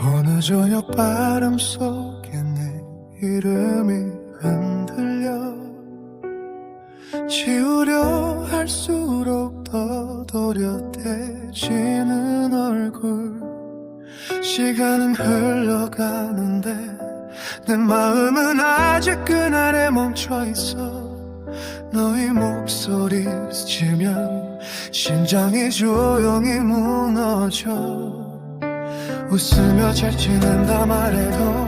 어느 저녁 바람 속에 내 이름이 흔들려 지우려 할수록 더 도렷해지는 얼굴. 시간은 흘러가는데 내 마음은 아직 그날에 멈춰있어. 너의 목소리 스치면 심장이 조용히 무너져. 웃으며 잘 지낸다 말해도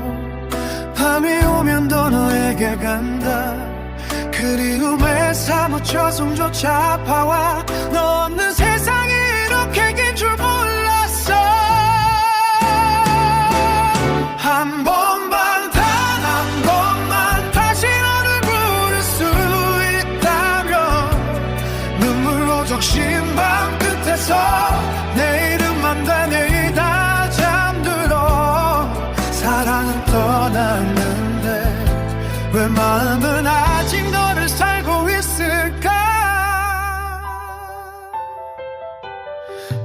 밤이 오면 더 너에게 간다. 그리움에 사무쳐 숨조차 아파와 너 없는 세상이 이렇게 긴 줄 몰랐어. 한 번만 단 한 번만 다시 너를 부를 수 있다면 눈물로 적신 밤 끝에서 내 이름만 되뇌이다 잠들어. 사랑은 떠났는데 왜 마음은 아직 너를 살고 있을까.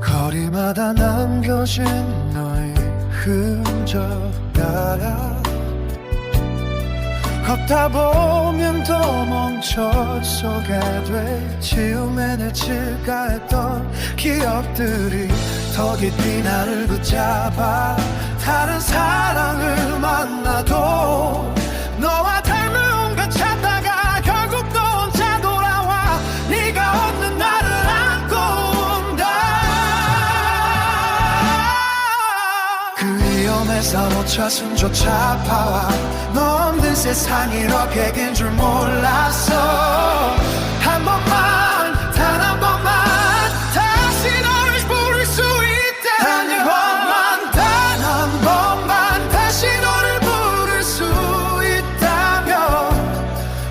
거리마다 남겨진 너의 흔적야. 걷다 보면 또 멈춰서게 돼. 지움에 내칠까 했던 기억들이 더 깊이 나를 붙잡아. 다른 사랑을 만나도 너와 닮은 온갖 찾다가 결국 너 혼자 돌아와. 네가 없는 나를 안고 온다. 그 위험에 사무쳐 숨조차 아파와 너 없는 세상이 이렇게 긴 줄 몰랐어. 한 번만 단 한 번만 다시 너를 부를 수 있다. 단 한 번만 단 한 번만 다시 너를 부를 수 있다면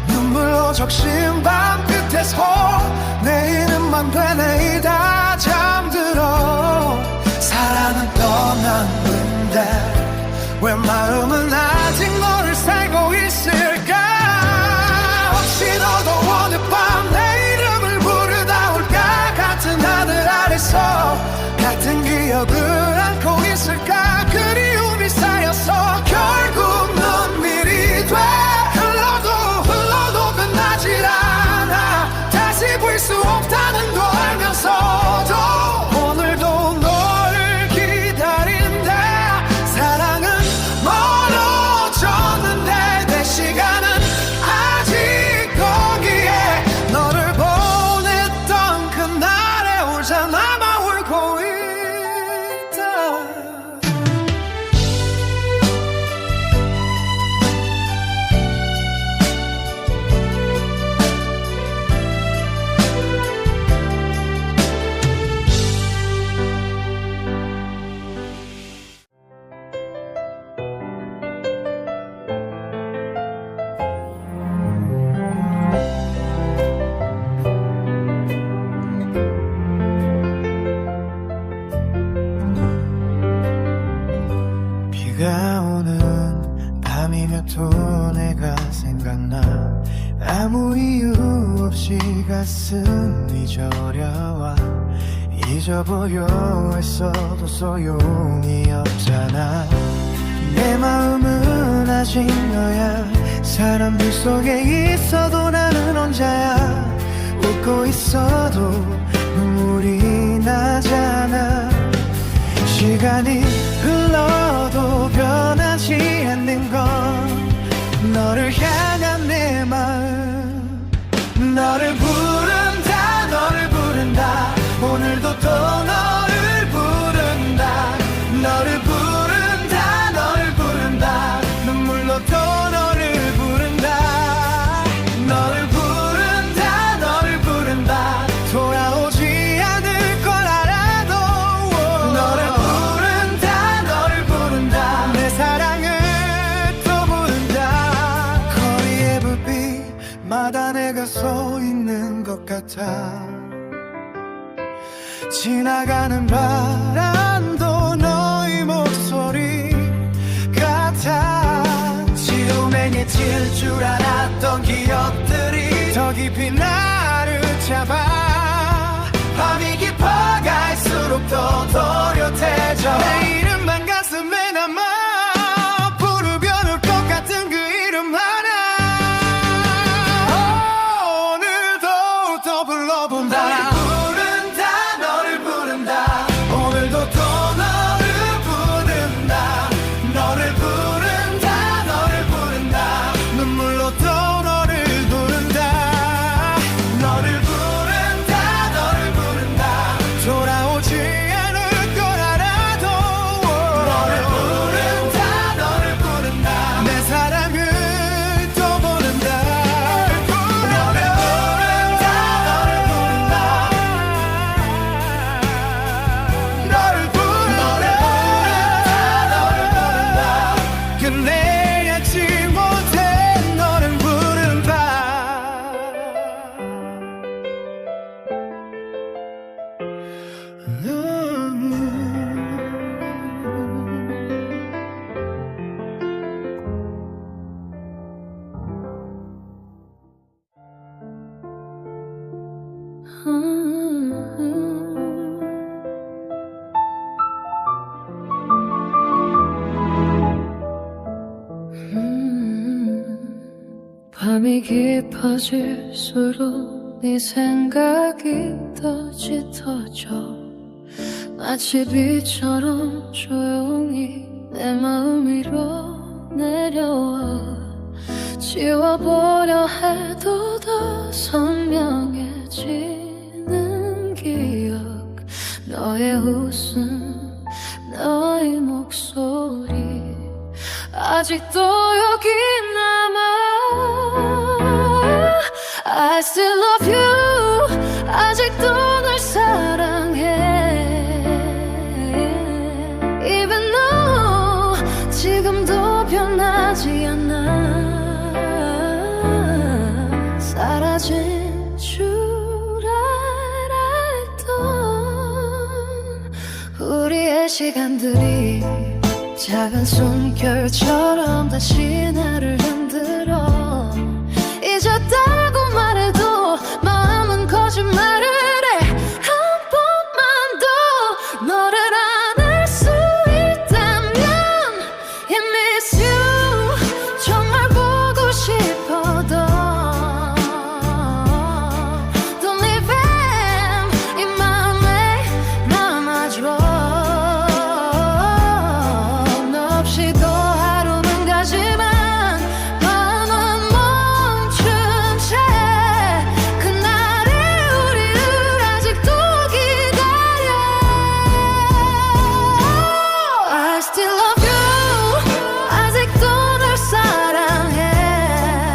눈물로 적신 밤 끝에서 내 이름만 되뇌이다 잠들어. 사랑은 떠났는데 왜 마음은 아직 너를 살고 있을까. 혹시 너도 오늘 밤 내 이름을 부르다 올까. 같은 하늘 아래서 같은 기억을 안고 있을까. 그리움이 쌓여서 결국 눈물이 돼. 흘러도 끝나질 않아. 다시 볼 수 없다는 걸 알면서도 오늘도 널 기다린다. 사랑은 멀어졌는데 내 시간은 아직 거기에. 너를 보냈던 그날에 혼자 남아 울고 있다. 비가 오는 밤이면 또 내가 생각나. 아무 이유 없이 가슴이 저려와. 잊어보려 했어도 소용이 없잖아. 내 마음은 아직 너야. 사람들 속에 있어도 나는 혼자야. 웃고 있어도 눈물이 나잖아. 시간이 흘러도 변하지 않는 건 너를 향한 내 마음. 너를 부른다 너를 부른다. 오늘도 또 너를 부른다. 너를 부른다 너를 부른다. 눈물로 또 너를 부른다. 너를 부른다 너를 부른다. 돌아오지 않을 걸 알아도 너를 부른다 너를 부른다. 내 사랑을 또 부른다. 거리의 불빛마다 내가 서 있는 것 같아. 지나가는 바람도 너의 목소리 같아. 지움에 내칠 줄 알았던 했던 기억들이 더 깊이 나를 잡아 밤이 깊어갈수록 더 또렷해져 내 이름만 가슴에 남아 부르면 울 것 같은 그 이름 하나 오늘도 또 불러본다 너를 부른다 너를 부른다 오늘도 또 너를 부른다 너를 부른다 너를 부른다 눈물로 또 너를 부른다 너를 부른다 너를 부른다 돌아오지 않을 걸 알아도 너를 부른다 너를 부른다 내 사랑을 또 보낸다 너를 부른다 너를 부른다 너를 부른다 끝내야지 못해 너를 부른다 밤이 깊어질수록 네 생각이 더 짙어져 마치 비처럼 조용히 내 마음 위로 내려와 지워보려 해도 더 선명해지는 기억 너의 웃음 너의 목소리 아직도 여기 남아 I still love you 아직도 널 사랑해 Even though 지금도 변하지 않아 사라진 줄 알았던 우리의 시간들이 작은 숨결처럼 다시 나를 흔들어 잊었다고 말해도 마음은 거짓말을 해 한 번만 더 너를 안을 수 있다면 I miss you 정말 보고 싶어도 Don't leave him 이 마음에 남아줘 너 없이도 하루는 가지만 밤은 멈춘 채 그날의 우리를 아직도 기다려 I still love you 아직도 널 사랑해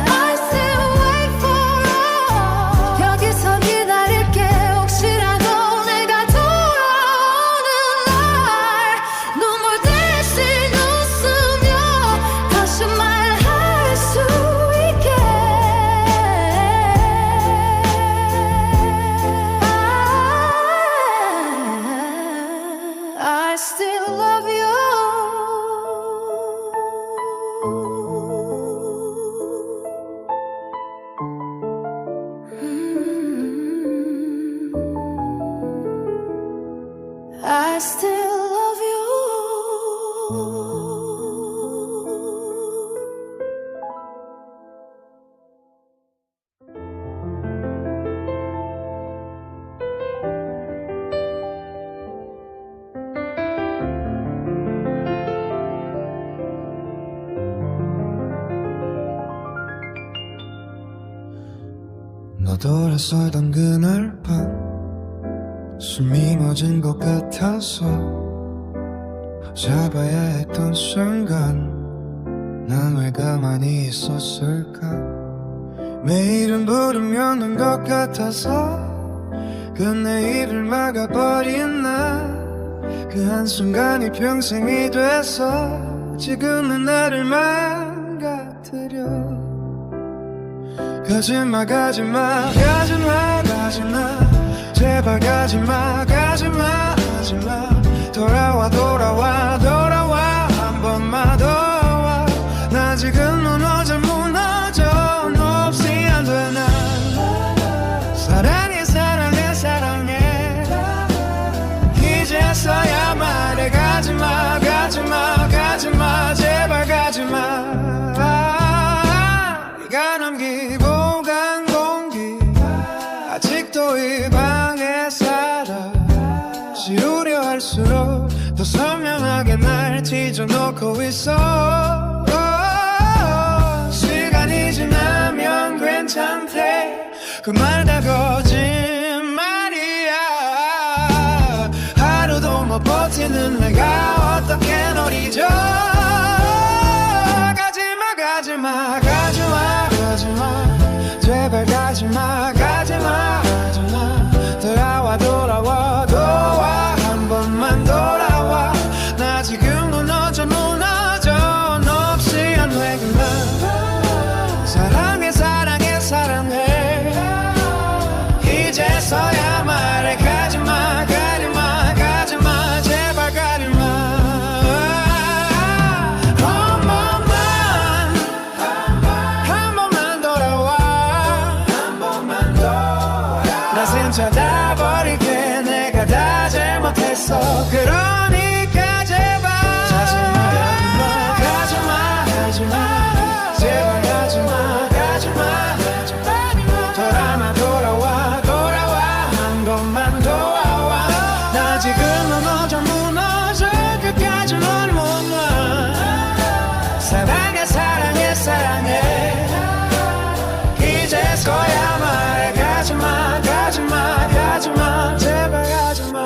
I still wait for us 여기서 기다릴게 혹시라도 내가 돌아오는 날 눈물 대신 웃으며 다시 말할 수 있게 I still love you I still love you 너 돌아서던 그날 밤 숨이 멎은 것 같아서 잡아야 했던 순간 난 왜 가만히 있었을까 매일은 부르면 온 것 같아서 그 내일을 막아버린 나 그 한순간이 평생이 돼서 지금은 나를 망가뜨려 가지마 가지마 가지마 가지마 제발 가지마 가지마 가지마 돌아와 돌아와 돌아와 한 번만 더 와 나 지금 무너져 무너져 너 없이 잊어놓고 있어. 시간이 지나면 괜찮대. 그 말 다 거짓말이야. 하루도 못 버티는 내가 어떻게 널 잊어. 가지마 가지마 가지마 가지마 제발 가지마 가지마 가지마. 돌아와 돌아와 돌아와 한 번만 돌아와. 나 지금 무너져 무너져 너 없이 안 되구나. 사랑해 사랑해 사랑해 이제서야 말해. 가지마 가지마 가지마 제발 가지마. 한 번만 돌아와. 한 번만 돌아와. 나 찾아버릴게. 내가 다 잘못했어. 그러니까 제발 가지마 가지마 가지마 제발 가지마 가지마 가지마. 돌아와 돌아와 돌아와 한 번만 돌아와. 나 지금 무너져 무너져 끝까지 넌 못 놔. 사랑해 사랑해 사랑해 이제서야 말해. 가지마 가지마 가지마 제발 가지마.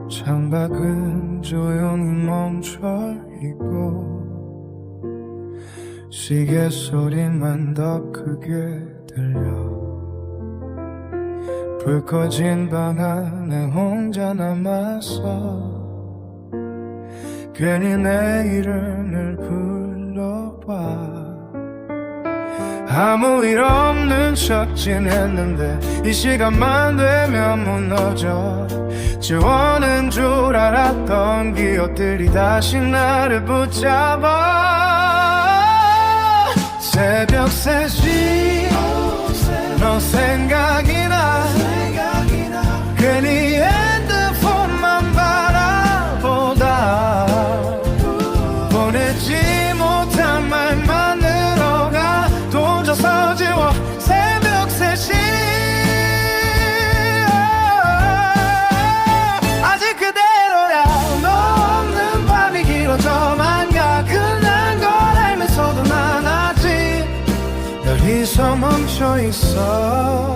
창밖은 조용히 멈춰있고 시계 소리만 더 크게 들려. 불 꺼진 방 안에 혼자 남아서 괜히 내 이름을 불러봐. 아무 일 없는 척 지냈는데 이 시간만 되면 무너져. 지워낸 줄 알았던 기억들이 다시 나를 붙잡아. 새벽 3시 너 생각이 나. 괜히 핸드폰만 바라보다 보내지 못한 말만으로가 도져서 지워. 새벽 3시 아직 그대로야. 너 없는 밤이 길어져만 가. 끝난 걸 알면서도 난 아직 여기서 멈춰있어.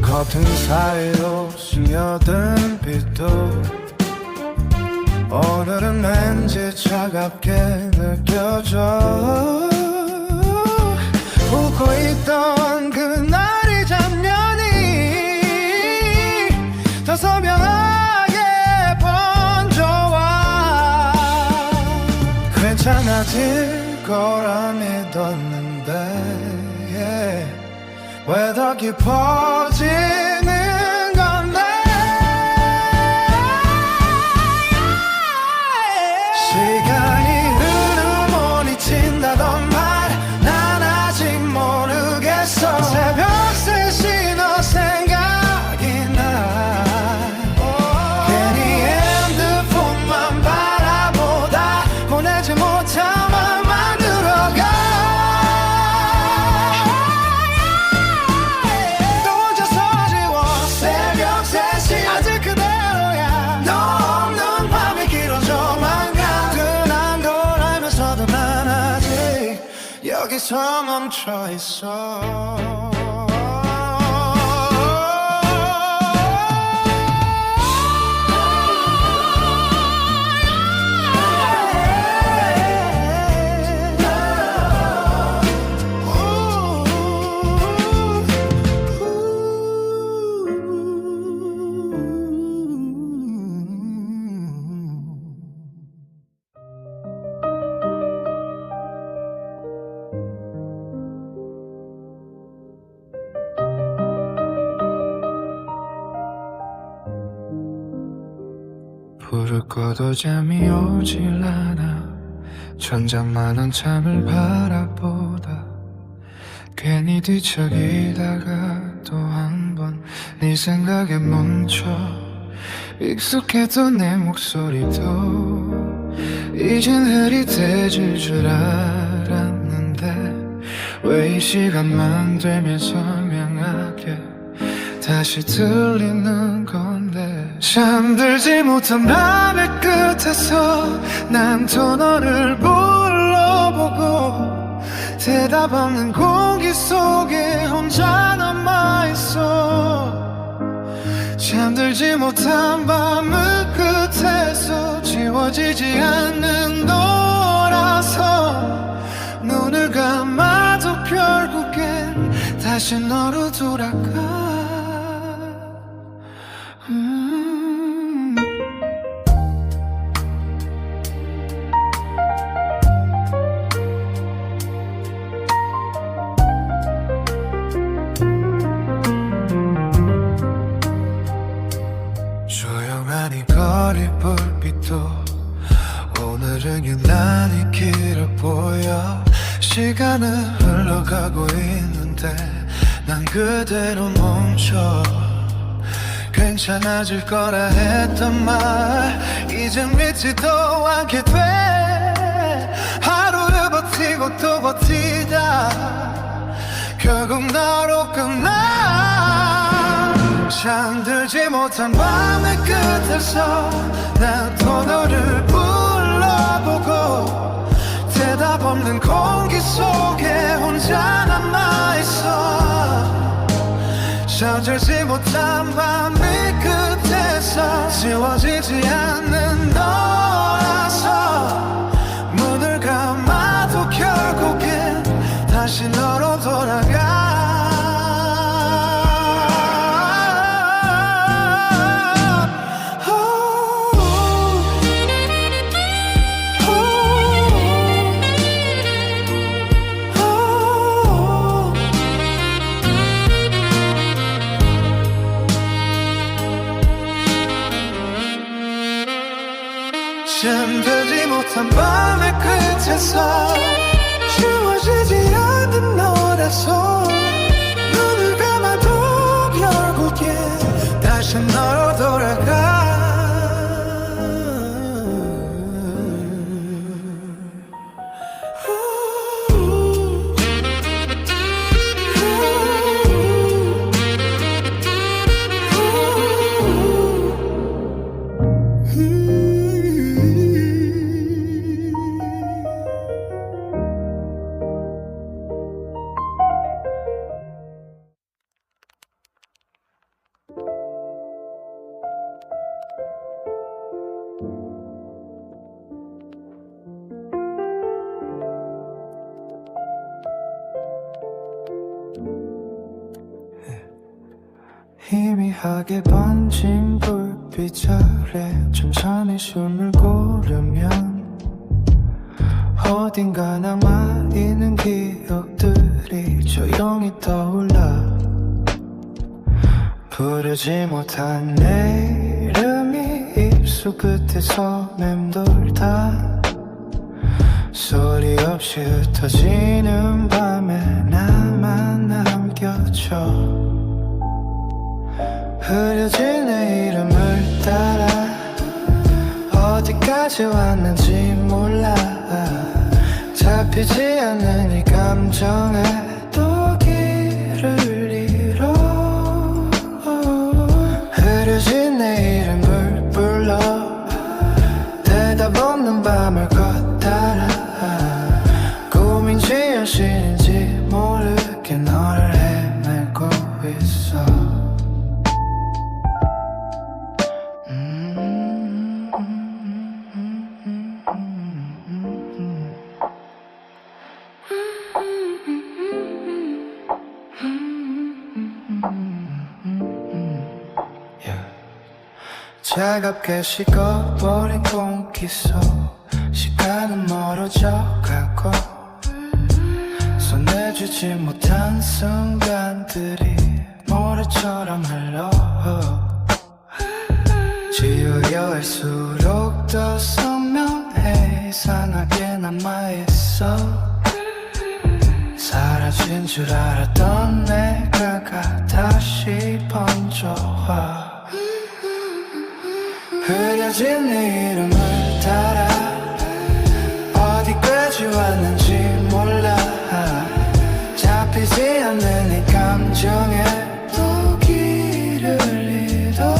커튼 사이로 스며든 빛도 오늘은 왠지 차갑게 느껴져. 웃고 있던 그날의 장면이 더 선명하게 번져와. 괜찮아질 거라 믿었는데 왜 더 깊어지는 건데. 시간이 흐르면 잊힌다던 말 난 아직 모르겠어. 새벽 3시 너 생각이 나. 괜히 핸드폰만 바라보다 보내지 못한 맘만 들어가. 또 혼자서 지워. 새벽 3시 아직 그대로야. 너 없는 밤이 길어져만 가. 끝난 걸 알면서도 난 아직 여기서 멈춰있어. 바꿔도 잠이 오질 않아. 천장만한 창을 바라보다 괜히 뒤척이다가 또 한 번 네 생각에 멈춰. 익숙했던 내 목소리도 이젠 흐릿해질 줄 알았는데 왜 이 시간만 되면 선명하게 다시 들리는 건데. 잠들지 못한 밤의 끝에서 난 또 너를 불러보고 대답 없는 공기 속에 혼자 남아있어. 잠들지 못한 밤의 끝에서 지워지지 않는 너라서 눈을 감아도 결국엔 다시 너로 돌아가. 조용한 이 거리 불빛도 오늘은 유난히 길어 보여. 시간은 흘러가고 있는데 난 그대로 멈춰. 괜찮아질 거라 했던 말 이젠 믿지도 않게 돼. 하루를 버티고 또 버티다 결국 너로 끝나. 잠들지 못한 밤의 끝에서 난 또 너를 불러보고 대답 없는 공기 속에 혼자 남아있어. 잠들지 못한 밤의 끝에서 지워지지 않는 너라서 문을 감아도 결국엔 다시 너로 돌아가. 잠들지 못한 밤의 끝에서 지워지지 않는 너라서 눈을 감아도 결국엔 다시 너로 돌아가. 희미하게 번진 불빛 아래 천천히 숨을 고르면 어딘가 남아있는 기억들이 조용히 떠올라. 부르지 못한 내 이름이 입술 끝에서 맴돌다 소리 없이 흩어지는 밤에 나만 남겨져. 흐려진 내 이름을 따라 어디까지 왔는지 몰라. 잡히지 않는 이 감정에 또 길을 잃어. 흐려진 내 이름을 불러 대답 없는 밤을 걷따라 꿈인지 현실인지 모르게 너를 헤매고 있어. 차갑게 식어버린 공기 속 시간은 멀어져 가고 손내주지 못한 순간들이 모래처럼 흘러. 지우려 할수록 아무것도 선명해 이상하게 남아있어 사라진 줄 알았던 내가가 다시 번져와 흐려진 네 이름을 따라 어디까지 왔는지 몰라 잡히지 않는 이 감정에 또 길을 잃어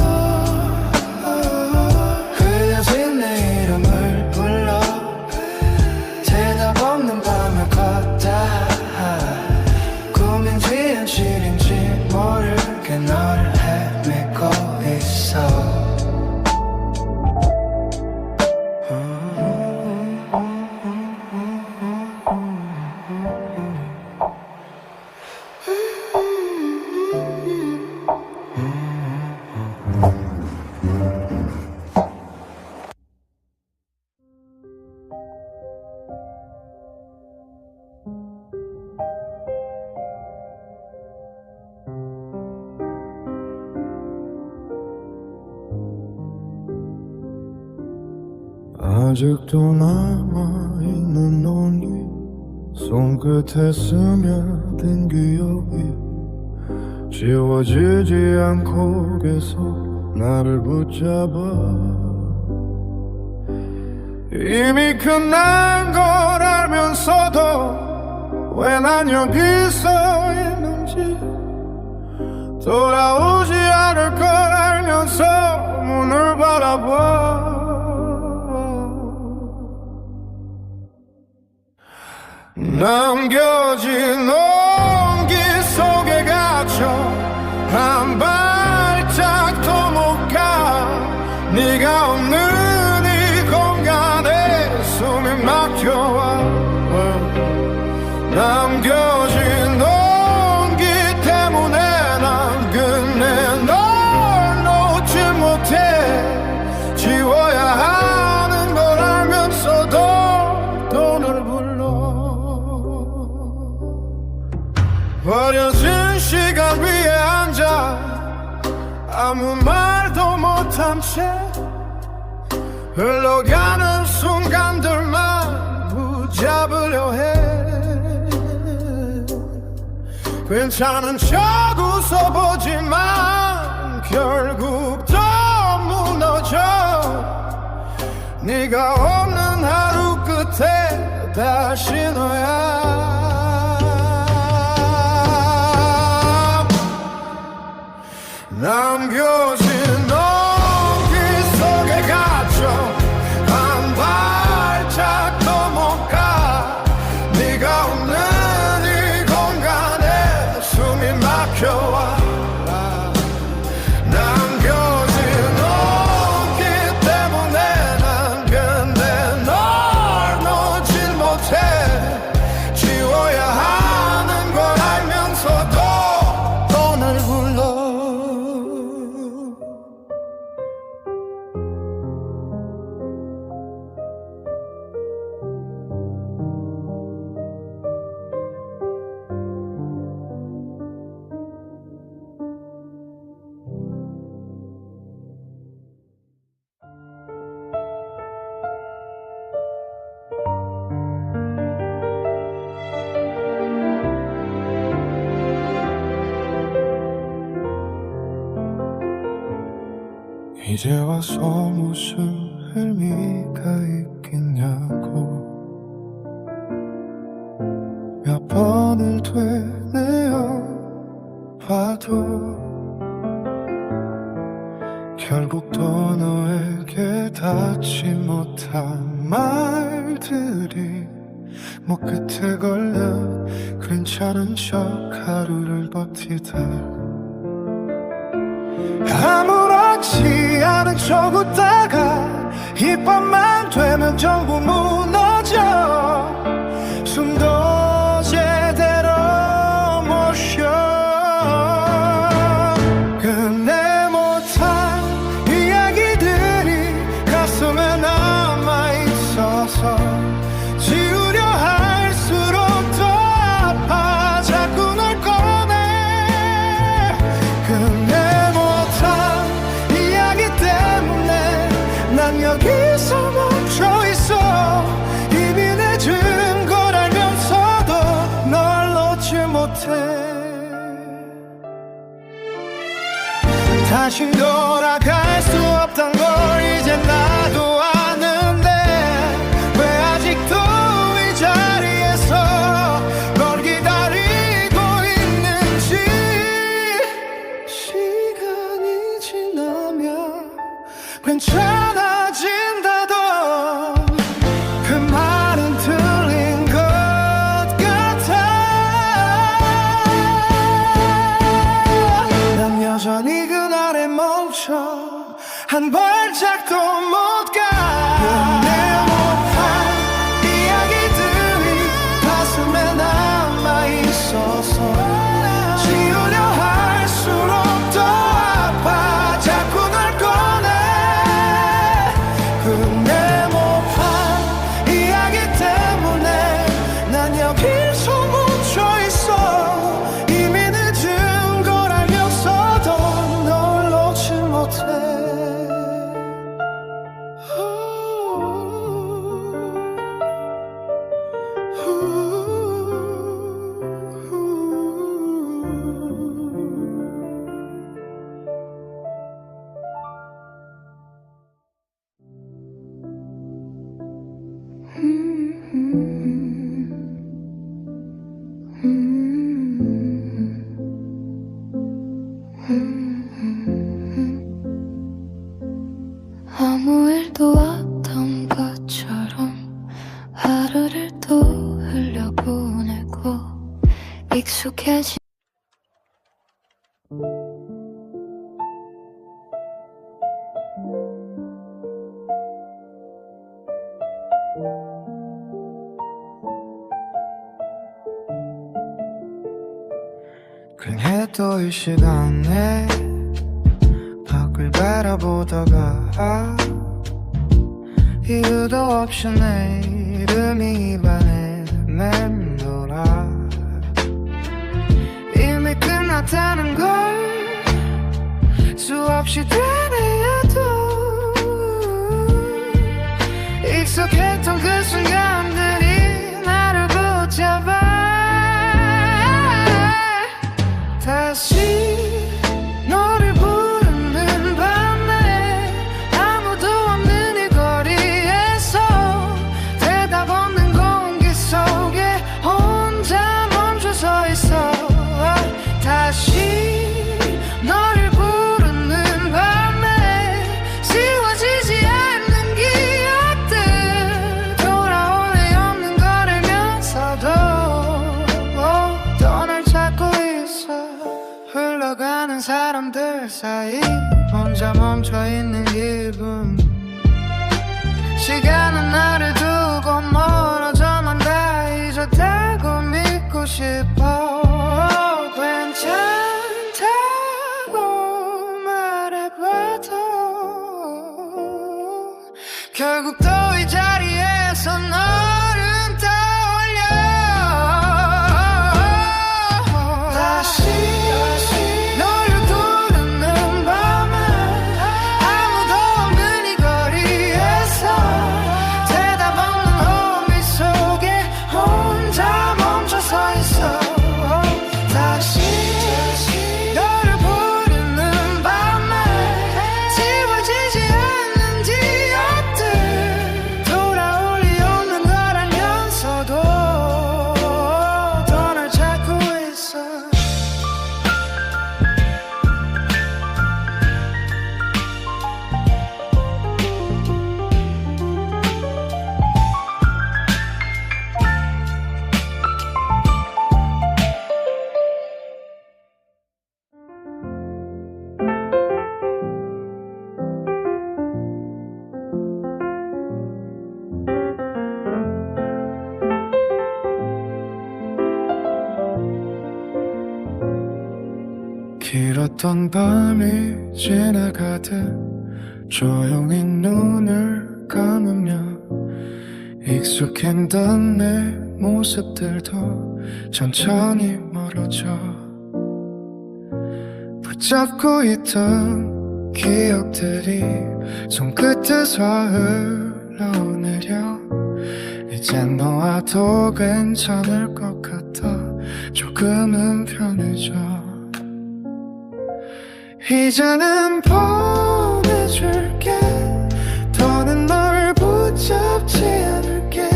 흐려진 내 이름을 불러 대답 없는 밤을 걷다 꿈인지 현실인지 모르게 너를 헤매고 있어 아직도 남아있는 너니 손끝에 스며든 기억이 지워지지 않고 계속 나를 붙잡아 이미 끝난 걸 알면서도 왜 난 여기 서 있는지 돌아오지 않을 걸 알면서 문을 바라봐 남겨진 온기 속에 갇혀 한 발짝도 못 가 네가 없는 이 공간에 숨이 막혀와 남겨진 온기 때문에 난 끝내 널 놓지 못해 지워야 하는 걸 알면서도 또 널 불러 버려진 시간 위에 앉아 아무 말도 못한 채 흘러가는 순간들만 붙잡으려 해 괜찮은 척 웃어보지만 결국 또 무너져 네가 없는 하루 끝에 다시 너야 남겨진 온기 속에 갇혀 한 발짝도 못 가 네가 없는 이 공간에 숨이 막혀와 남겨진 온기 때문에 난 근데 널 놓질 못해 지워야 하는 걸 알면서도 또 날 불러 이제 와서 무슨 의미가 있겠냐고 몇 번을 되뇌어 봐도 결국 또 너에게 닿지 못한 말들이 목 끝에 걸려 괜찮은 척 하루를 버티다 아무렇지 않은 척 웃다가 이 밤만 되면 전부 무너져 숨도 제대로 못 쉬어 끝내 못한 이야기들이 가슴에 남아있어서 지우려 할수록 더 아파 자꾸 널 꺼내 끝내 못한 이야기 때문에 난 여기서 다시 돌아갈 수 없단 걸 이제 나도 아는데 왜 아직도 이 자리에서 널 기다리고 있는지. 시간이 지나면 괜찮아진다던 그 말은 틀린 것 같아. 난 여전히 그날에 멈춰 한 발짝도 못 가. 네모한 이야기들이 가슴에 남아있어서 지우려 할수록 더 아파. 자꾸 널 꺼내. 그 네모한 이야기 때문에 난 여기서 멈춰있어. 이미 늦은 걸 알면서도 널 놓지 못해. 아무 일도 없던 것처럼 하루를 또 흘려보내고 익숙해진 그래 또 이 시간에 밖을 바라보다가 이유도 없이 내 이름이 입안에 맴돌아. 이미 끝났다는 걸 수없이 되뇌어도 익숙했던 그 순간들이 나를 붙잡아. 다시 너를 부르는 밤에 아무도 없는 이 거리에서 대답 없는 공기 속에 혼자 멈춰서 있어. 다시 너를 부르는 밤에 지워지지 않는 기억들 돌아올 리 없는 걸 알면서도 또 널 찾고 있어. 흘러가는 사람들 사이 혼자 멈춰있는 기분. 시간은 나를 두고 멀어져만 다 잊었다고 믿고 싶어. 괜찮다고 말해봐도 결국 또 이 자리에서 너를 떠올려. 다시 너를 부르는 밤에 아무도 없는 이 거리에서 대답 없는 호흡 속에 혼자 멈춰서 있어. 다시 너를 부르는 밤에 지워지지 않는 기억들 돌아올 리 없는 걸 알면서도 더 널 찾고 있어. 길었던 밤이 지나가듯 조용히 눈을 감으며 익숙했던 내 모습들도 천천히 멀어져. 붙잡고 있던 기억들이 손끝에서 흘러내려 이젠 너와도 괜찮을 것 같아 조금은 편해져. 이제는 보내줄게. 더는 널 붙잡지 않을게.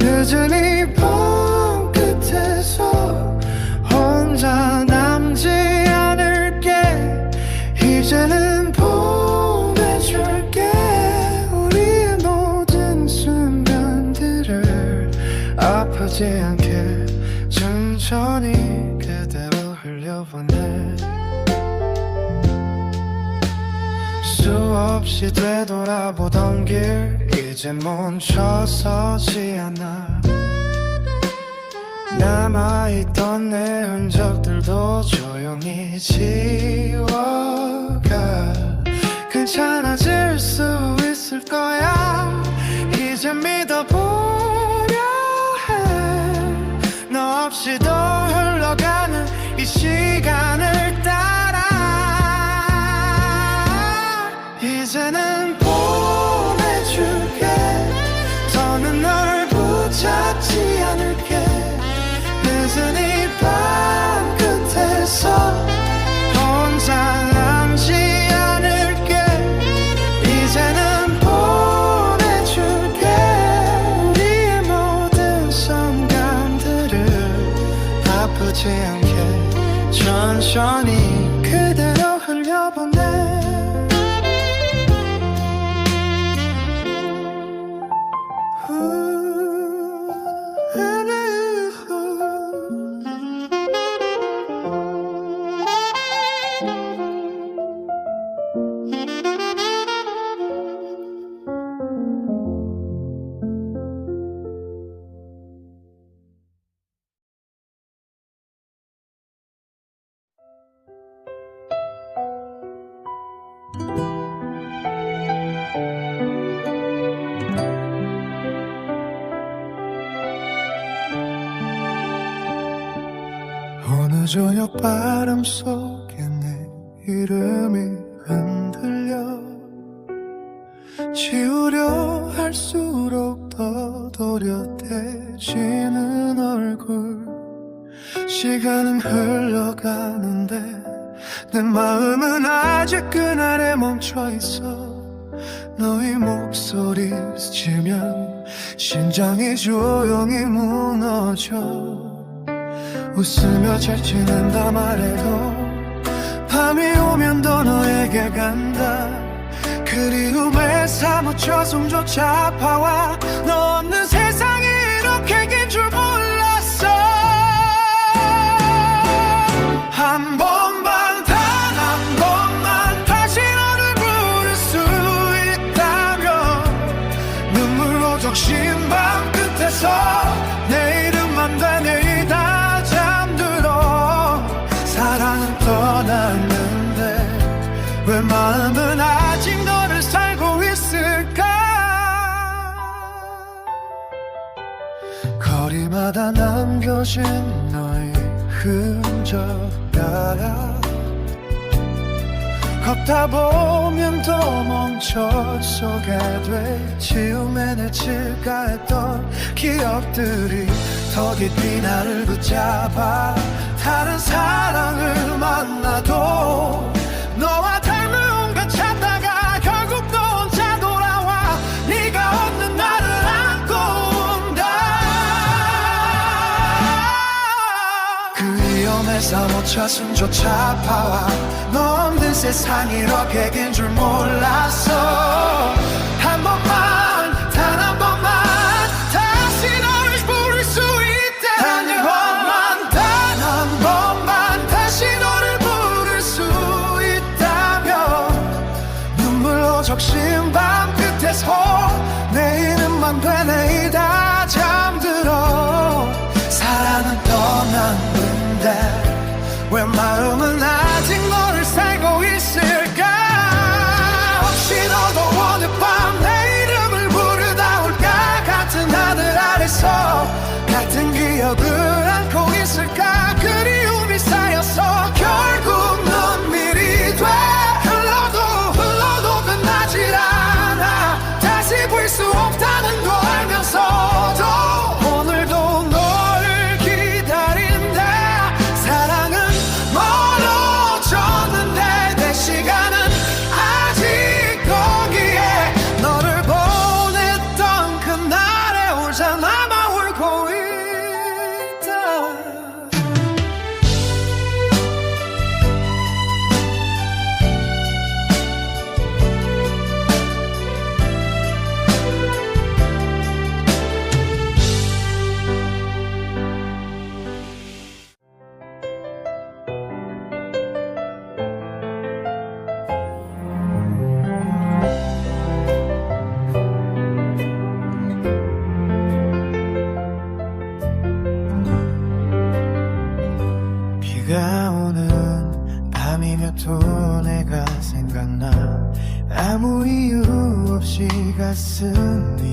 늦은 이 밤 끝에서 혼자 남지 않을게. 이제는 보내줄게. 우리의 모든 순간들을 아프지 않게 천천히 그대로 흘려보내. 수없이 되돌아보던 길 이제 멈춰서지 않아. 남아있던 내 흔적들도 조용히 지워가. 괜찮아질 수 있을 거야. 이제 믿어보려 해. 너 없이도 흘러가는 이 시간을 따라 이제는 보내줄게. 더는 널 붙잡지 않을게. 늦은 이 밤 끝에서 혼자 남지 않을게. 이제는 보내줄게. 우리의 모든 순간들을 아프지 않게 천천히 그대로 흘려보내. 어느 저녁 바람 속에 내 이름이 흔들려 지우려 할수록 더 도렷해지는 얼굴. 시간은 흘러가는데 내 마음은 아직 그날에 멈춰있어. 너의 목소리 스치면 심장이 조용히 무너져. 웃으며 잘 지낸다 말해도 밤이 오면 더 너에게 간다. 그리움에 사무쳐 숨조차 아파와. 너 없는 세상이 이렇게 긴 줄 몰랐어. 한 번만 단 한 번만 다시 너를 부를 수 있다면 눈물로 적신 밤 끝에서 내 이름만 되뇌이다 잠들어. 사랑은 떠났는데 왜 마음은 아직 너를 살고 있을까. 거리마다 남겨진 너의 흔적야. 걷다 보면 또 멈춰서게 돼. 지움에 내칠까 했던 기억들이 더 깊이 나를 붙잡아. 다른 사랑을 만나도 너와 닮은 온갖 찾다가 결국 또 혼자 돌아와. 네가 없는 나를 안고 온다. 그 위험에서 못 찾음조차 아파와. 너 없는 세상이 이렇게 긴 줄 몰랐어. 한 번만 단 한 번만 다시 너를 부를 수 있다. 단 한 번만 단 한 번만 다시 너를 부를 수 있다면 눈물로 적신 밤 끝에서 내 이름만 되뇌이다 잠들어. 사랑은 떠났는데 왜 마음은 아직 너를 살고 있을까. 혹시 너도 오늘 밤 내 이름을 부르다 올까. 같은 하늘 아래서 같은 기억을 안고 있을까. 그리움이 쌓여서 결국 눈물이 돼. 흘러도 끝나질 않아. 다시 볼 수 없다는 걸 알면서도 오늘도 널 기다린다. 사랑은 멀어졌는데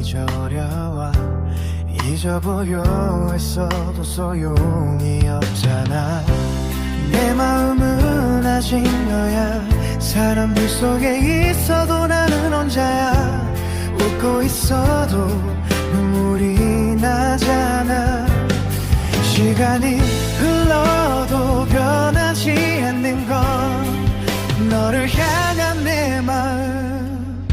잊어려와 잊어보려 했어도 소용이 없잖아. 내 마음은 아직 너야. 사람들 속에 있어도 나는 혼자야. 웃고 있어도 눈물이 나잖아. 시간이 흘러도 변하지 않는 건 너를 향한 내 마음.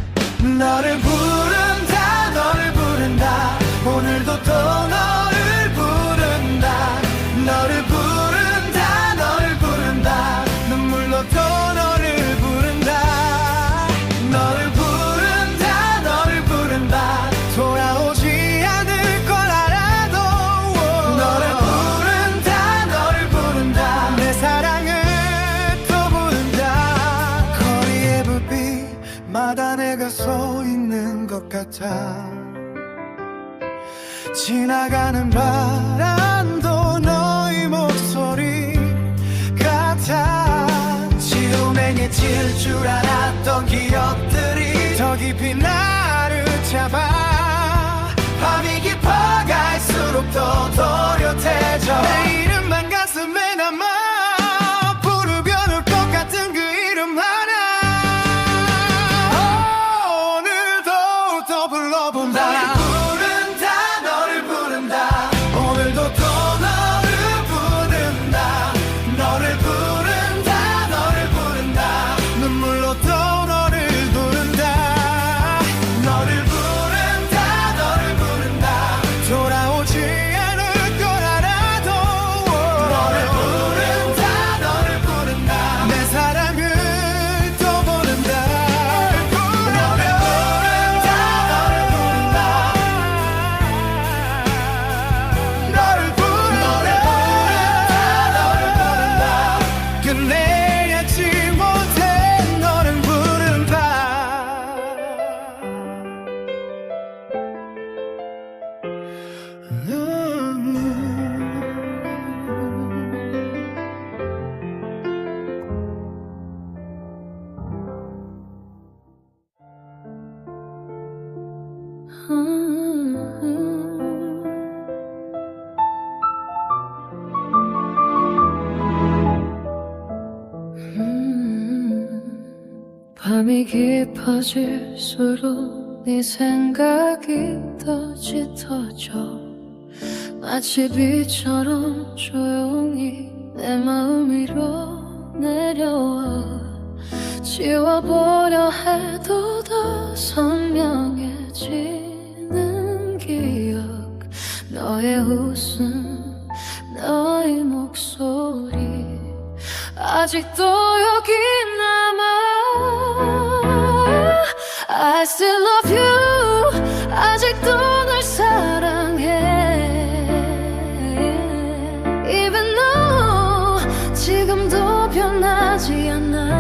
너를 부른다 너를 부른다. 오늘도 또 너를 부른다. 너를 부른다 너를 부른다. 눈물로 또 너를 부른다. 너를 부른다 너를 부른다. 돌아오지 않을 걸 알아도 너를 부른다 너를 부른다. 내 사랑을 또 부른다. 거리의 불빛마다 내가 서 있는 것 같아. 지나가는 바람도 너의 목소리 같아. 지금 행해질 줄 알았던 기억들이 더 깊이 나를 잡아. 밤이 깊어갈수록 더 또렷해져. 내 이름만 가슴에 남아. 부르면 올 것 같은 그 이름 하나. 오늘도 더 불러본다. 오늘도 또 너를 부른다. 너를 부른다 너를 부른다. 눈물로 또 너를 부른다. 너를 부른다 너를 부른다. 돌아오지 않을 걸 알아도 너를 부른다 너를 부른다. 내 사랑을 또 부른다. 너를 부른다 너를 부른다. 너를 끝내야지 못해 너를 부른다. 밤이 깊어질수록 네 생각이 더 짙어져. 마치 비처럼 조용히 내 마음 위로 내려와. 지워보려 해도 더 선명해지는 기억. 너의 웃음 너의 목소리 아직도 여기 남아. I still love you. 아직도 널 사랑해. Even though 지금도 변하지 않아.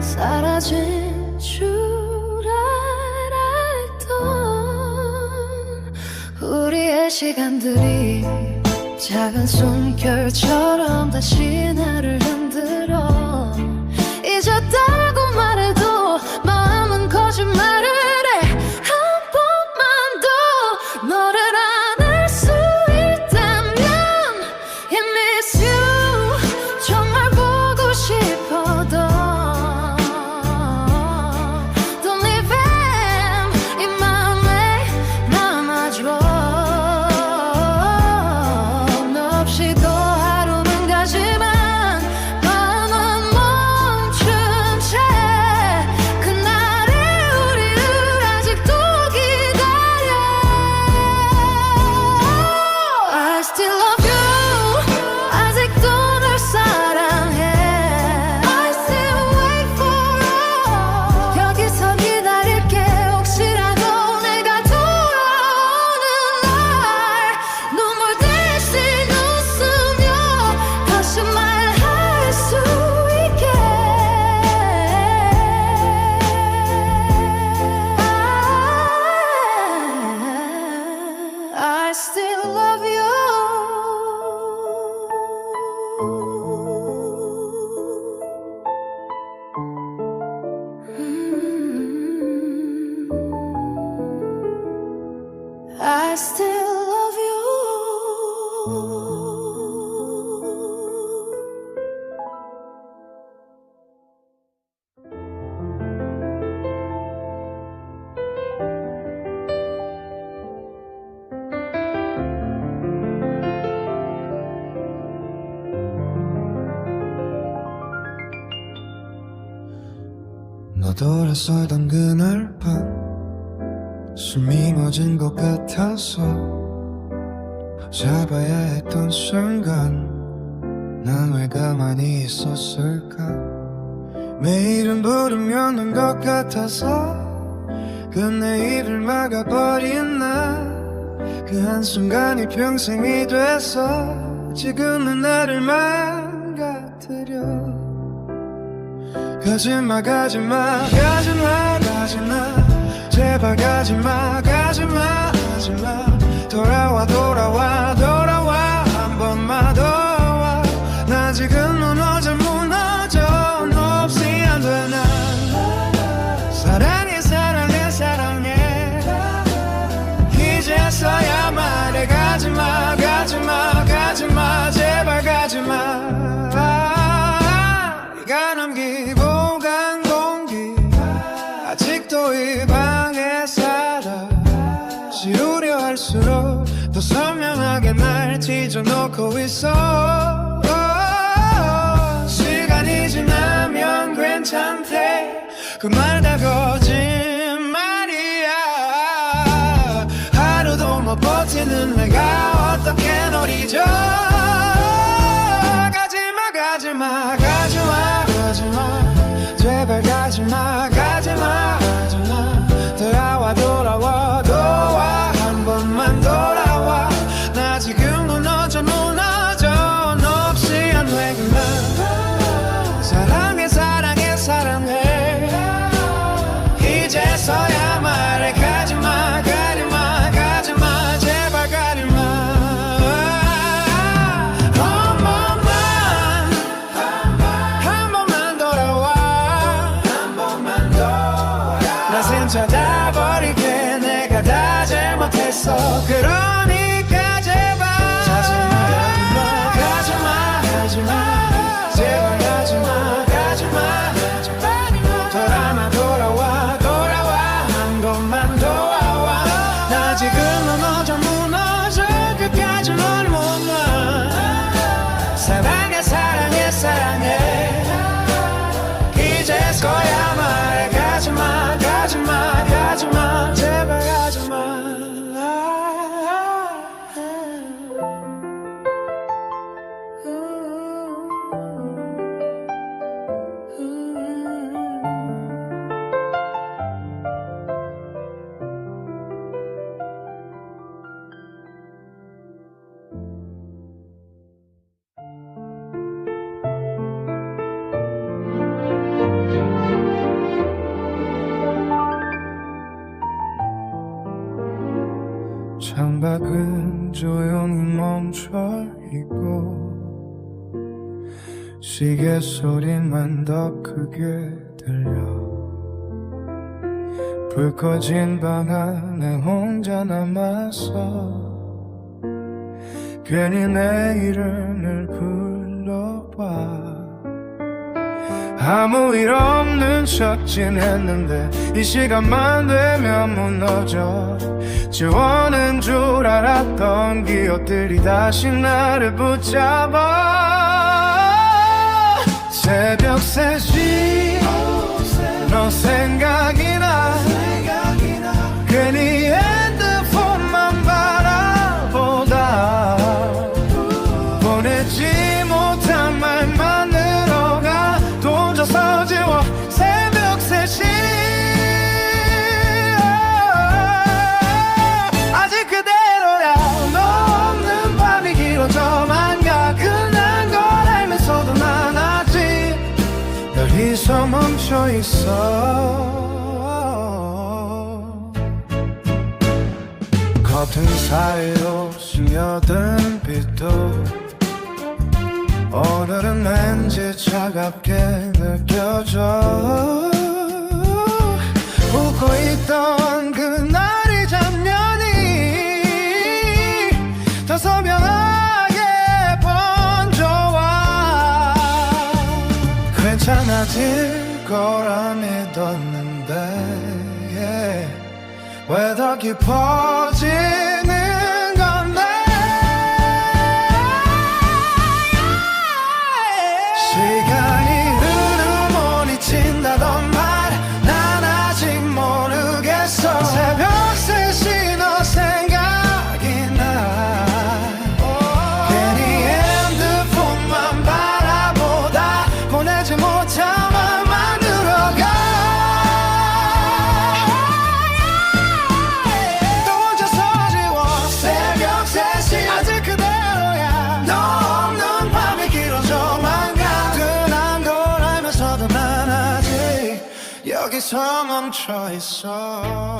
사라진 줄 알았던 우리의 시간들이 작은 숨결처럼 다시 나를 흔들어. 잊었다고 말해도 마음은 거짓말을 해. 한 번만 더 너를 안을 수 있다면 I miss you. 정말 보고 싶어도 Don't leave him. 이 마음에 남아줘. 너 없이도 하루는 가지만 마음은 I still love you. 너 돌아서던 그날 밤 숨이 멎은 것 같아서 잡아야 했던 순간 난 왜 가만히 있었을까. 매일은 부르면 온 것 같아서 그 내일을 막아버린 나. 그 한순간이 평생이 돼서 지금은 나를 망가뜨려. 가지마 가지마 가지마 가지마 제발 가지마 가지마 가지마. 돌아와 돌아와 돌아와 한 번만 더 와. 나 지금 무너져 무너져 너 없이 안 돼. 난 사랑해 사랑해 사랑해 이제서야 말해. 가지마 가지마 가지마 제발 가지마. 네가 남기고 간 공기 아직도 이 방에 살아. 지우려 할수록 더 선명하게 날 찢어놓고 있어. 시간이 지나면 괜찮대 그 말 다 거짓말이야. 하루도 못 버티는 내가 어떻게 널 잊어. 가지마 가지마 가지마 가지마 제발 가지마 가지마 가지마. 돌아와 돌아와 돌아와 한 번만 돌아와. 나 지금 무너져 무너져 너 없이 안 되구나. 사랑해 사랑해 사랑해 이제서야 말해. 가지마 가지마 가지마 제발 가지마. 한 번만 돌아와 한 번만 돌아와. 나 찾아버릴게 내가 다 잘못했어. 그러니까 제발 가지마 가지마 가지마 제발 가지마 가지마 가지마. 돌아와 돌아와 돌아와 한 번만 돌아와. 나 지금 무너져 무너져 끝까지 널 못 놔. 사랑해 사랑해 사랑해 이제서야 말해. 가지마 가지마 가지마 제발 가지마. 창밖은 조용히 멈춰있고 시계 소리만 더 크게 들려. 불 꺼진 방 안에 혼자 남아서 괜히 내 이름을 불러봐. 아무 일 없는 척 지냈는데 이 시간만 되면 무너져. 지워낸 줄 알았던 기억들이 다시 나를 붙잡아. 새벽 3시 너 생각이 나. 괜히 핸드폰만 바라보다 보내지 못한 말만 늘어가. 혼자서 지워 새벽 3시 아직 그대로야. 너 없는 밤이 길어져만 가. 끝난 걸 알면서도 난 아직 여기서 멈춰있어. 커튼 사이로 스며든 빛도 오늘은 왠지 차갑게 느껴져. 웃고 있던 그날이 작년이 좋아질 거라 믿었는데 왜 더 깊어지는 건데 시간이 흐르면 잊힌다던 말 난 아직 모르겠어 새벽 3시 너 생각이 나 괜히 핸드폰만 바라보다 보내지 못한 맘만 늘어가 또 혼자서 지워 새벽 3시 아직 그대로야 너 없는 밤이 길어져만 가 든한 걸 알면서도 난 아직 여기서 멈춰 있어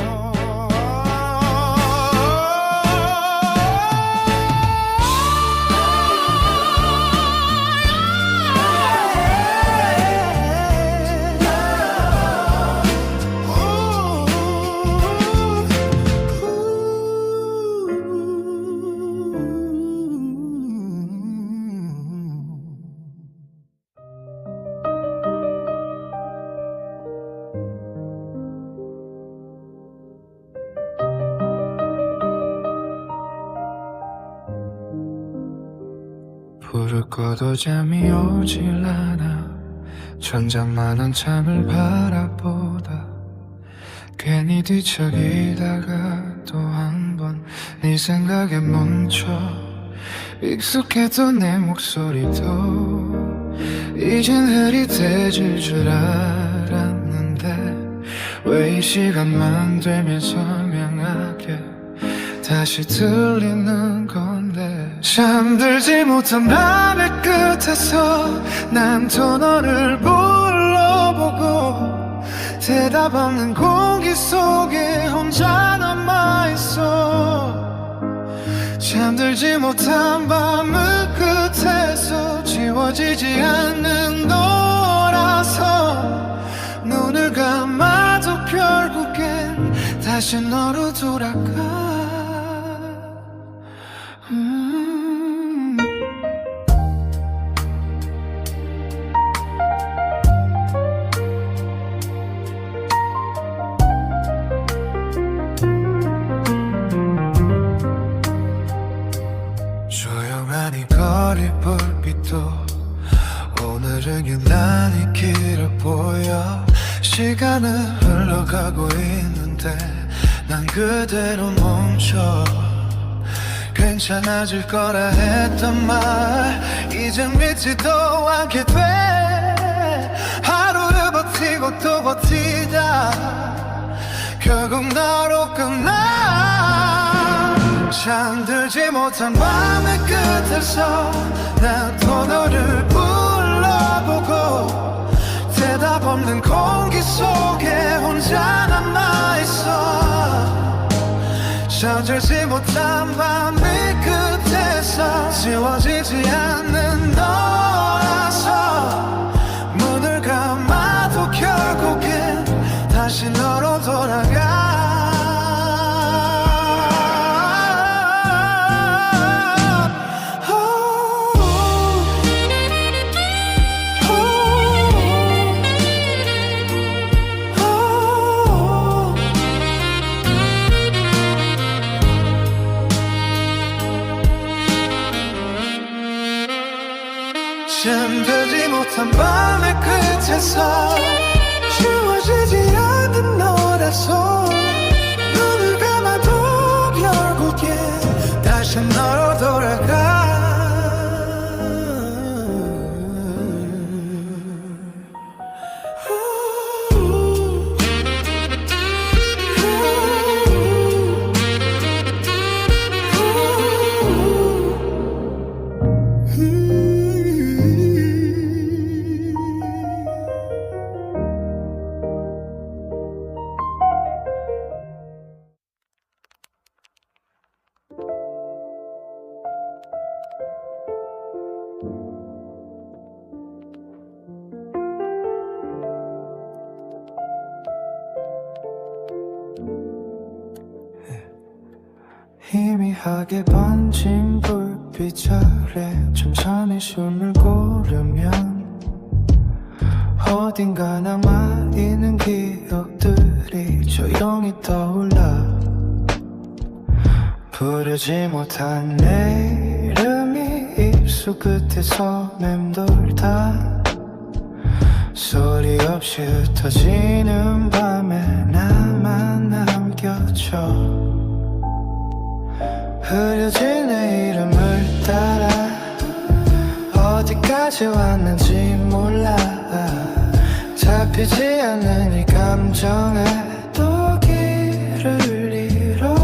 부를 꺼도 잠이 오질 않아 천장만 한참을 바라보다 괜히 뒤척이다가 또 한 번 네 생각에 멈춰 익숙했던 내 목소리도 이젠 흐릿해질 줄 알았는데 왜 이 시간만 되면 선명하게 다시 들리는 건데 잠들지 못한 밤의 끝에서 난 또 너를 불러보고 대답 없는 공기 속에 혼자 남아있어 잠들지 못한 밤의 끝에서 지워지지 않는 너라서 눈을 감아도 결국엔 다시 너로 돌아가 조용한 이 거리 불빛도 오늘은 유난히 길어 보여 시간은 흘러가고 있는데 난 그대로 멈춰 괜찮아질 거라 했던 말 이젠 믿지도 않게 돼 하루를 버티고 또 버티다 결국 너로 끝나 잠들지 못한 밤의 끝에서 난 또 너를 불러보고 대답 없는 공기 속에 혼자 남아있어 잠들지 못한 밤의 끝에서 지워지지 않는 너라서 문을 감아도 결국엔 다시 너로 돌아가 잠들지 못한 밤의 끝에서 지워지지 않는 너라서 눈을 감아도 결국엔 다시 너로 돌아가 희미하게 번진 불빛 아래 천천히 숨을 고르면 어딘가 남아있는 기억들이 조용히 떠올라 부르지 못한 내 이름이 입술 끝에서 맴돌다 소리 없이 흩어지는 밤에 나만 남겨져 흐려진 내 이름을 따라 어디까지 왔는지 몰라 잡히지 않는 이 감정에 또 길을 잃어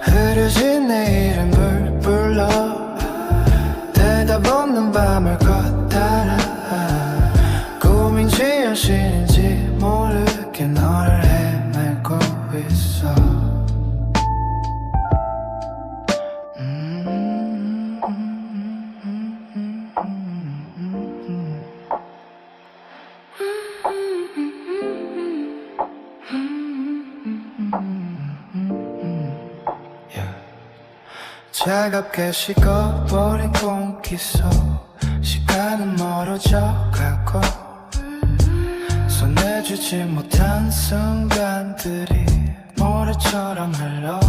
흐려진 내 이름을 불러 대답 없는 밤을 걷다라 꿈인지 현실인지 모르게 너를 헤매고 있어 차갑게 식어버린 공기 속 시간은 멀어져 가고 손내주지 못한 순간들이 모래처럼 흘러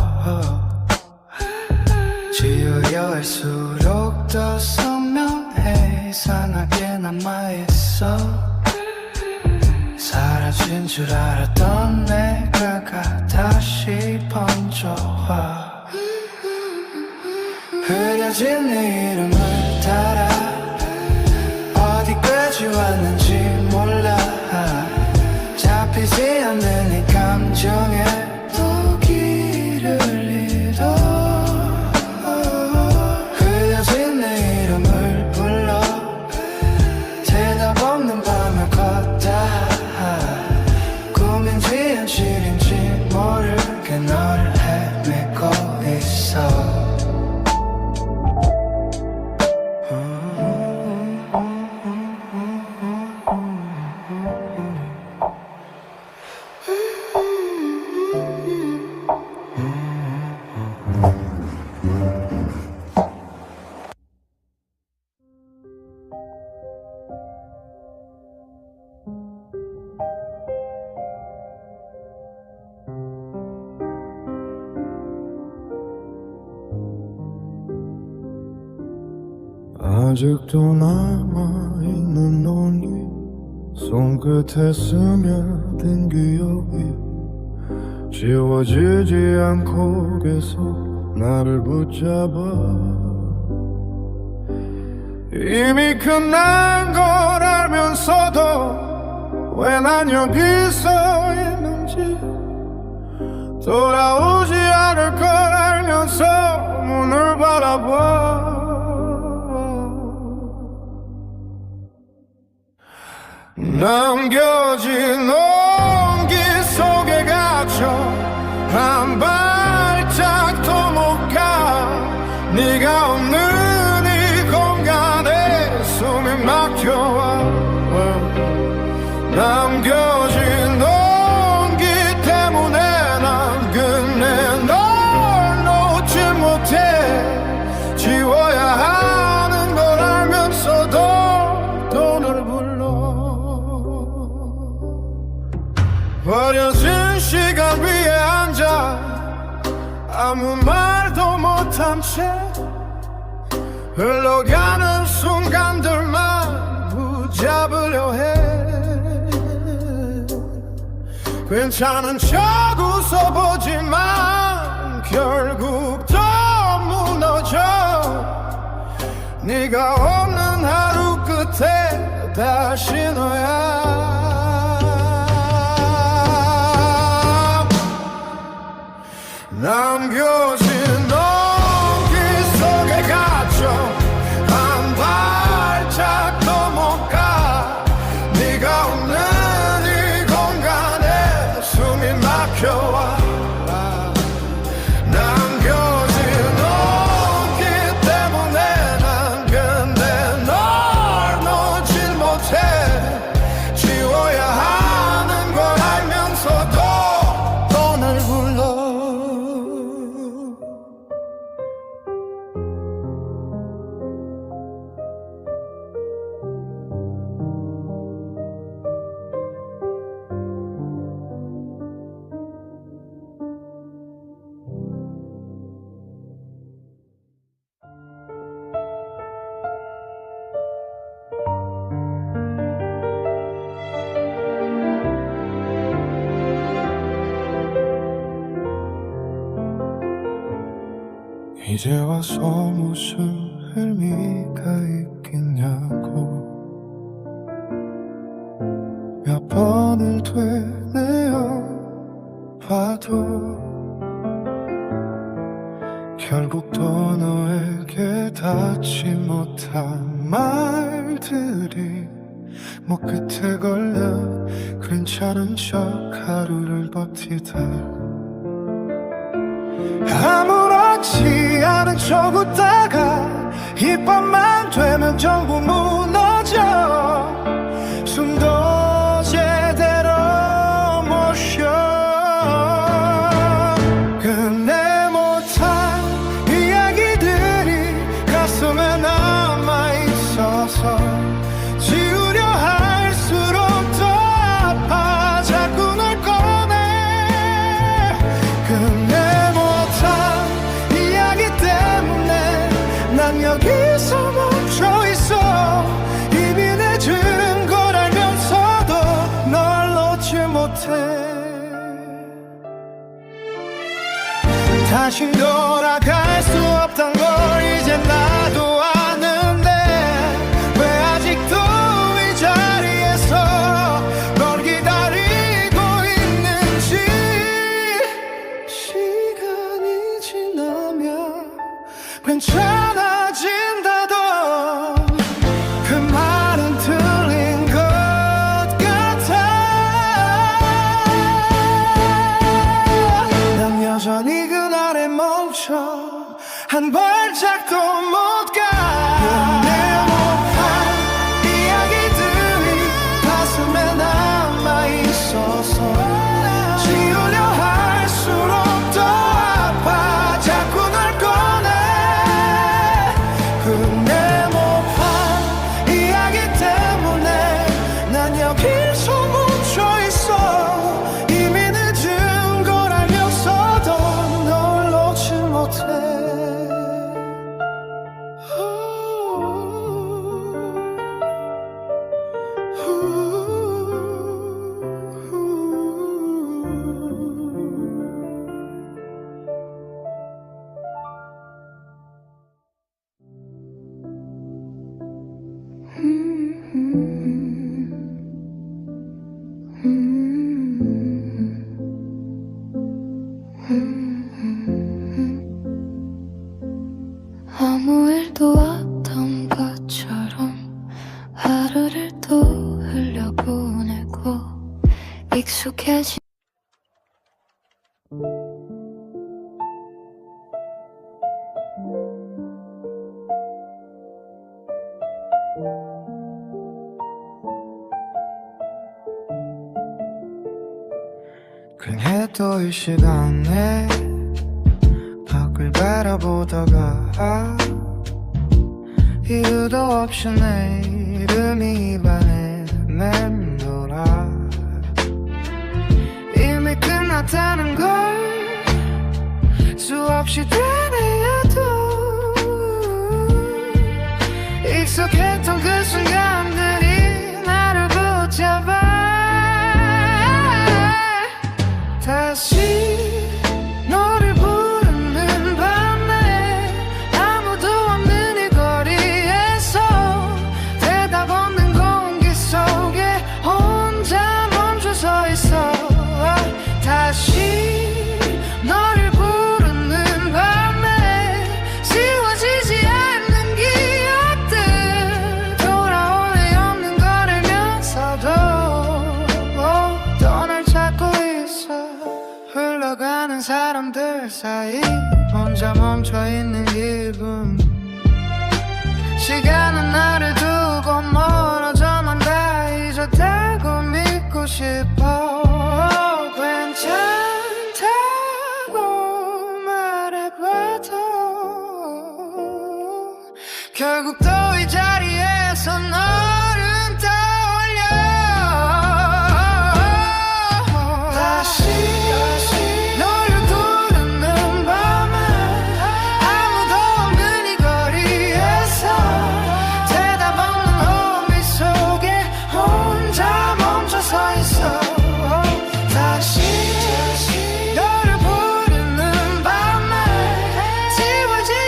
지우려 할수록 더 선명해 이상하게 남아있어 사라진 줄 알았던 내가가 다시 번져와 흐려진 내 이름을 따라 어디까지 왔는지 몰라 잡히지 않는 이 감정에 또 길을 잃어 흐려진 내 이름을 불러 대답 없는 밤을 걷다 꿈인지 현실인지 모르게 너를 헤매고 있어 아직도 남아있는 논이 손끝에 스며든 기억이 지워지지 않고 계속 나를 붙잡아 이미 끝난 걸 알면서도 왜 난 여기 서 있는지 돌아오지 않을 걸 알면서 문을 바라봐 남겨진 온기 속에 갇혀 한 발짝도 못 가 네가 없는 이 공간에 숨이 막혀와 남겨진 온기 때문에 난 끝내 널 놓지 못해 지워야 하는 걸 알면서도 또 널 버려진 시간 위에 앉아 아무 말도 못한 채 흘러가는 순간들만 붙잡으려 해 괜찮은 척 웃어보지만 결국 또 무너져 네가 없는 하루 끝에 다시 너야 남겨진 온기 속에 갇혀 한 발짝도 못 가 네가 없는 이 공간에 숨이 막혀와 남겨진 온기 때문에 난 근데 널 놓질 못해 지워야 하는 걸 알면서도 또 날 불러 이제 와서 무슨 의미가 있겠냐고 몇 번을 되뇌어 봐도 결국 또 너에게 닿지 못한 말들이 목 끝에 걸려 괜찮은 척 하루를 버티다 아무렇지 않은 척 웃다가 이 밤만 되면 전부 무너져 숨도 제대로 못 쉬어 끝내 못한 이야기들이 가슴에 남아있어서 지우려 할수록 더 아파 자꾸 널 꺼내 끝내 못한 이야기 때문에 난 여기서 멈춰있어 이미 늦은 걸 알면서도 널 놓지 못해 다시 돌아갈 수 없단 걸 이제 나도 아는데 왜 아직도 이 자리에서 널 기다리고 있는지 시간이 지나면 괜찮아진다던 그 말은 틀린 것 같아 난 여전히 그날에 멈춰 한 발짝도 못 가 내 못한 이야기들이 가슴에 남아있어서 지우려 할수록 더 아파 자꾸 널 꺼내 내 못한 이야기 때문에 난 여기서 멈춰있어 이미 늦은 걸 알면서도 널 놓지 못해 아무 일도 없던 것처럼 하루를 또 흘려보내고 익숙해진 그네 또 이 시간에 밖을 바라보다가 이유도 없이 내 이름이 입안에 맴돌아 이미 끝났다는 걸 수없이 되뇌어도 익숙했던 그 순간들이 나를 붙잡아 다시 너를 부르는 밤에 아무도 없는 이 거리에서 대답 없는 공기 속에 혼자 멈춰서 있어 다시 너를 부르는 밤에 지워지지 않는 기억들 돌아올 리 없는 걸 알면서도 또 널 찾고 있어 흘러가는 사람들 사이 혼자 멈춰있는 기분 시간은 나를 두고 멀어져만 다 잊었다고 믿고 싶어 괜찮다고 말해봐도 결국 또 이 자리에서 너를 떠올려 다시 너를 부르는 밤에 아무도 없는 이 거리에서 대답 없는 호흡 속에 혼자 멈춰서 있어 다시 너를 부르는 밤에 지워지지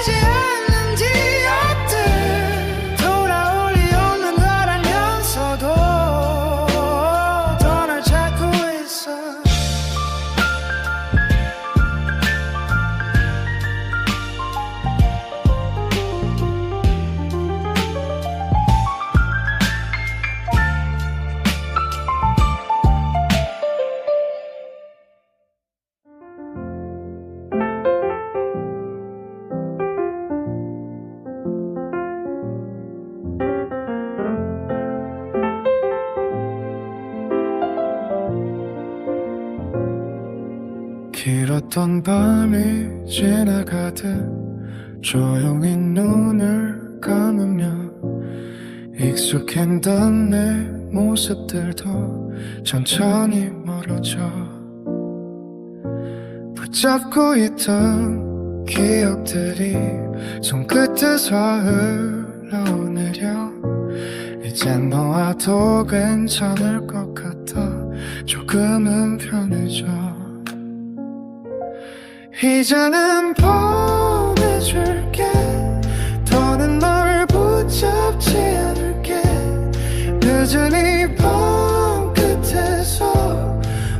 길었던 밤이 지나가듯 조용히 눈을 감으며 익숙했던 내 모습들도 천천히 멀어져 붙잡고 있던 기억들이 손끝에서 흘러내려 이젠 너와도 괜찮을 것 같아 조금은 편해져 이제는 보내줄게 더는 널 붙잡지 않을게 늦은 이 밤 끝에서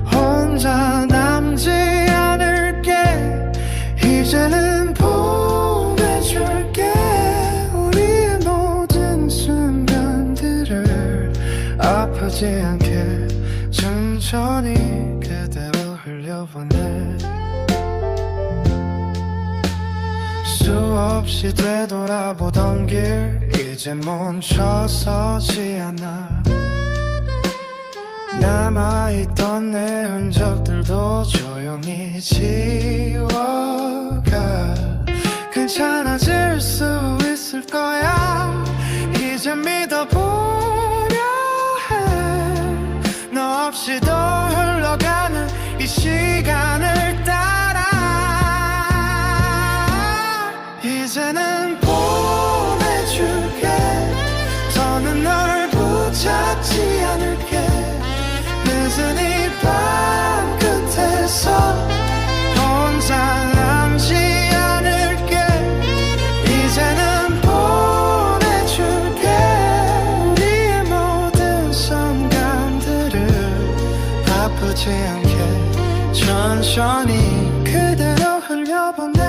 혼자 남지 않을게 이제는 보내줄게 우리의 모든 순간들을 아프지 않게 천천히 그대로 흘려보내 수없이 되돌아보던 길 이제 멈춰서지 않아 남아있던 내 흔적들도 조용히 지워가 괜찮아질 수 있을 거야 이제 믿어보려 해 너 없이도 흘러가는 이 시간을 따라 이제는 보내줄게 더는 널 붙잡지 않을게 늦은 이 밤 끝에서 혼자 남지 않을게 이제는 보내줄게 우리의 모든 순간들을 아프지 않게 천천히 그대로 흘려보내